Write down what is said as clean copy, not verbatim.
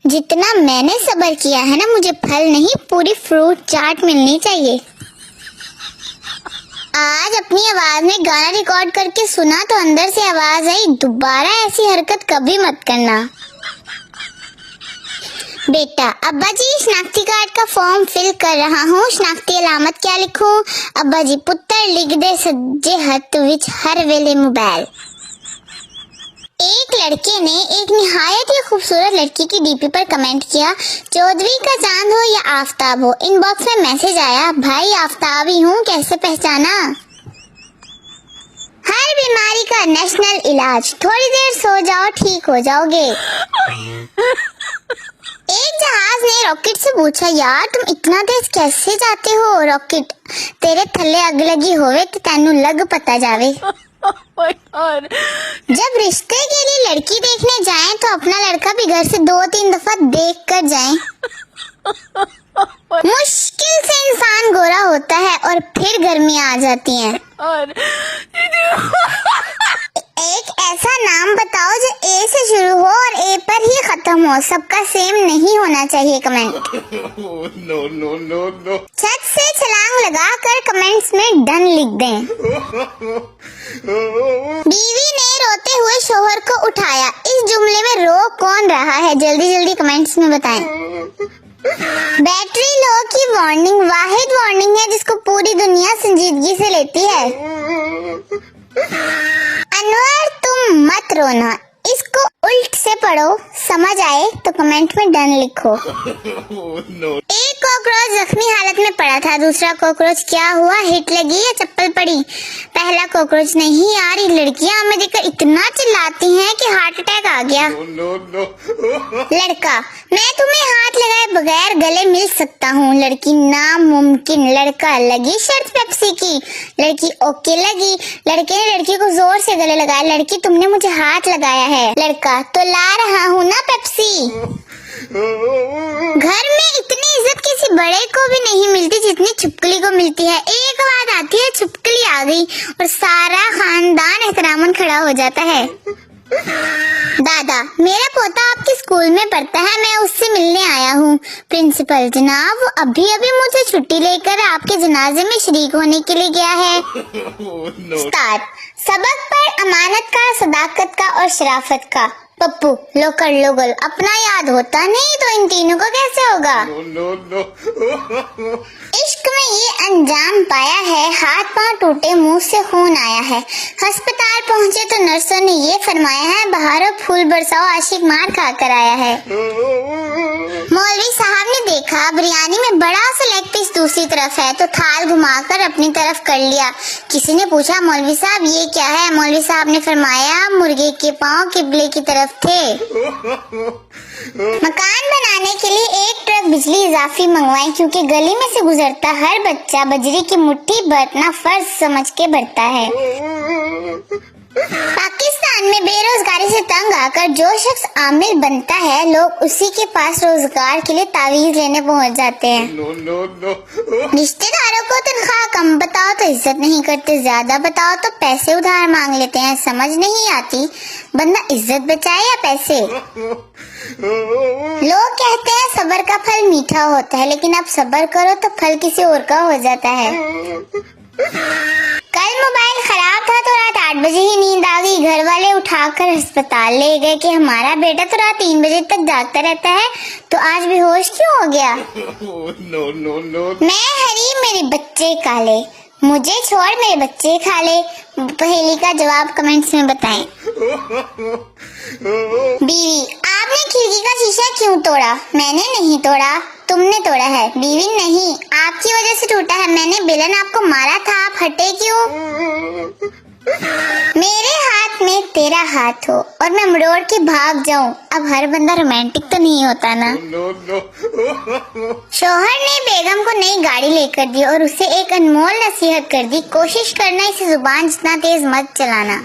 जितना मैंने सब्र किया है ना, मुझे फल नहीं पूरी फ्रूट चाट मिलनी चाहिए। आज अपनी आवाज में गाना रिकॉर्ड करके सुना तो अंदर से आवाज आई, दोबारा ऐसी हरकत कभी मत करना। बेटा, अब्बा जी शनाख्ती कार्ड का फॉर्म फिल कर रहा हूँ, शनाख्ती अलामत क्या लिखूं? अब्बा जी पुत्तर लिख दे सज्जे हथ विच हर वेले मोबाइल। एक लड़के ने एक निहायत ही खूबसूरत लड़की की डीपी पर कमेंट किया, चौधरी का चांद हो या आफताब हो। इनबॉक्स में मैसेज आया, भाई आफताब ही हूँ, कैसे पहचाना? हर बीमारी का नेशनल इलाज, थोड़ी देर सो जाओ ठीक हो जाओगे। एक जहाज ने रॉकेट से पूछा, यार तुम इतना तेज कैसे जाते हो? रॉकेट, तेरे थल्ले अग लगी होवे तो तेनू लग पता जावे। जब रिश्ते के लिए लड़की देखने जाएं तो अपना लड़का भी घर से 2-3 दफा देख कर जाएं। मुश्किल से इंसान गोरा होता है और फिर गर्मियां आ जाती हैं। एक ऐसा नाम बताओ जो ए से शुरू हो और ए पर ही खत्म हो। सबका सेम नहीं होना चाहिए कमेंट। नो। छत से छलांग लगाकर कमेंट्स में डन लिख दें। बीवी ने रोते हुए शोहर को उठाया, इस जुमले में रो कौन रहा है? जल्दी जल्दी कमेंट्स में बताएं। बैटरी लो की वार्निंग वाहिद वार्निंग है जिसको पूरी दुनिया संजीदगी से लेती है। अनवर तुम मत रोना, इसको उल्ट से पढ़ो, समझ आए तो कमेंट में डन लिखो। एक कॉकरोच जख्मी हालत में पड़ा था, दूसरा कॉकरोच क्या हुआ, हिट लगी या चप्पल पड़ी? पहला कॉकरोच, नहीं यार ये लड़कियां हमें देखकर इतना चिल्लाती हैं कि हार्ट अटैक आ गया। लड़का, मैं तुम्हें हाथ लगाए बगैर गले मिल सकता हूँ। लड़की, नामुमकिन। लड़का, लगी शर्त पेप्सी की? लड़की, ओके लगी। लड़के ने लड़की को जोर से गले लगाया, लड़की तुमने मुझे हाथ लगाया है। लड़का, तो ला रहा हूँ ना पेप्सी। घर में इतनी इज्जत किसी बड़े को भी नहीं मिलती जितनी छुपकली को मिलती है। एक बात आती है, छुपकली आ गई और सारा खानदान एहतरामन खड़ा हो जाता है। दादा, मेरा पोता आपके स्कूल में पढ़ता है, मैं उससे मिलने आया हूँ। प्रिंसिपल, जनाब वो अभी अभी मुझे छुट्टी लेकर आपके जनाजे में शरीक होने के लिए गया है। स्टार्ट। सबक पर अमानत का, सदाकत का और शराफत का। पप्पू, लो कर लो गोल, अपना याद होता नहीं तो इन तीनों को कैसे होगा? इश्क में ये अंजाम पाया है, हाथ पांव टूटे, मुंह से खून आया है। अस्पताल पहुंचे तो नर्सों ने ये फरमाया है, बहारों फूल बरसाओ, आशिक मार खा कर आया है। मौलवी साहब ने देखा बिरयानी में बड़ा सा लेग पीस दूसरी तरफ है तो थाल घुमाकर अपनी तरफ कर लिया। किसी ने पूछा, मौलवी साहब ये क्या है? मौलवी साहब ने फरमाया, मुर्गे के पांव किबले की तरफ थे। मकान बनाने के लिए 1 ट्रक बिजली इजाफी मंगवाई क्योंकि गली में से गुजरता हर बच्चा बजरी की मुट्ठी भरना फर्ज समझ के भरता है। पाकिस्तान में बेरोजगारी से तंग आकर जो शख्स आमिल बनता है, लोग उसी के पास रोजगार के लिए तावीज लेने पहुंच जाते हैं। रिश्तेदारों को तनख्वाह कम बताओ तो इज्जत नहीं करते, ज्यादा बताओ तो पैसे उधार मांग लेते हैं। समझ नहीं आती बंदा इज्जत बचाए या पैसे। लोग कहते हैं सब्र का फल मीठा होता है, लेकिन आप सब्र करो तो फल किसी और का हो जाता है। कल मोबाइल खराब था तो रात 8 बजे ही नींद आ गई। घर वाले उठाकर अस्पताल ले गए कि हमारा बेटा तो रात 3 बजे तक जागता रहता है, तो आज बेहोश क्यों हो गया? मैं हरी मेरे बच्चे काले, मुझे छोड़ मेरे बच्चे खा ले। पहेली का जवाब कमेंट्स में बताएं। बीवी, आपने खिड़की का शीशा क्यों तोड़ा? मैंने नहीं तोड़ा, तुमने तोड़ा है। बीवी, नहीं आपकी वजह से टूटा है, मैंने बेलन आपको मारा था, आप हटे क्यों? मेरे हाथ में तेरा हाथ हो और मैं मरोड़ के भाग जाऊं। अब हर बंदा रोमांटिक तो नहीं होता ना। शौहर ने बेगम को नई गाड़ी लेकर दी और उसे एक अनमोल नसीहत कर दी, कोशिश करना इसे जुबान जितना तेज मत चलाना।